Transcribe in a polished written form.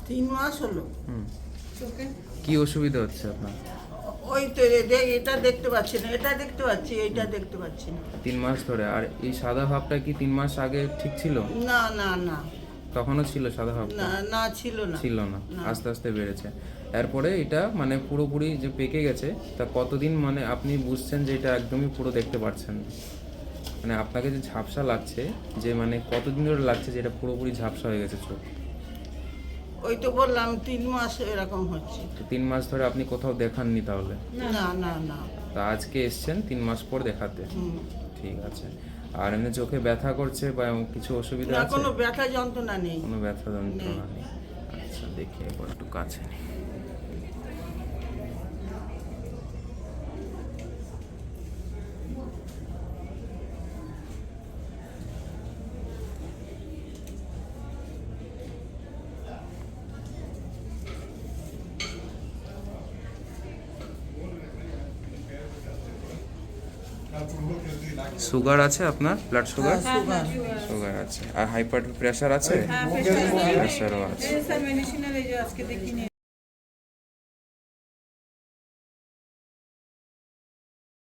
3 মাস হলো। চোখে কি অসুবিধা হচ্ছে আপনার? ওই তো এটা দেখতে পাচ্ছি না, এটা দেখতে পাচ্ছি, এইটা দেখতে পাচ্ছি না। 3 মাস ধরে। আর এই সাদা ভাবটা কি 3 মাস আগে ঠিক ছিল? না না না তখনও ছিল সাদা ভাবটা? না না ছিল না। ছিল না, না। আস্তে আস্তে বেড়েছে। এরপরে এটা মানে পুরোপুরি যে পেকে গেছে, তা কতদিন মানে আপনি বুঝছেন যে এটা একদমই পুরো দেখতে পাচ্ছেন না? মানে আপনাকে যে ঝাপসা লাগছে, যে মানে কতদিন ধরে লাগছে যে এটা পুরোপুরি ঝাপসা হয়ে গেছে চোখ? ওই তো বললাম 3 মাস এরকম হচ্ছে। তো 3 মাস ধরে আপনি কোথাও দেখাননি তাহলে? না না না। তা আজকে এসছেন 3 মাস পর দেখাতে? হুম। ঠিক আছে। আর এমনি চোখে ব্যথা করছে বা এমন কিছু অসুবিধা না, আছে? কোনো ব্যথা যন্ত্রণা নেই। কোনো ব্যথা যন্ত্রণা নেই। আচ্ছা, দেখি একবার একটু কাছে নিই। সুগার আছে আপনার? Blood sugar? সুগার আছে। আর হাইপার প্রেশার আছে? হ্যাঁ, প্রেশার প্রেশারও আছে। স্যার মেডিসিনের এই যে আজকে দেখিনি।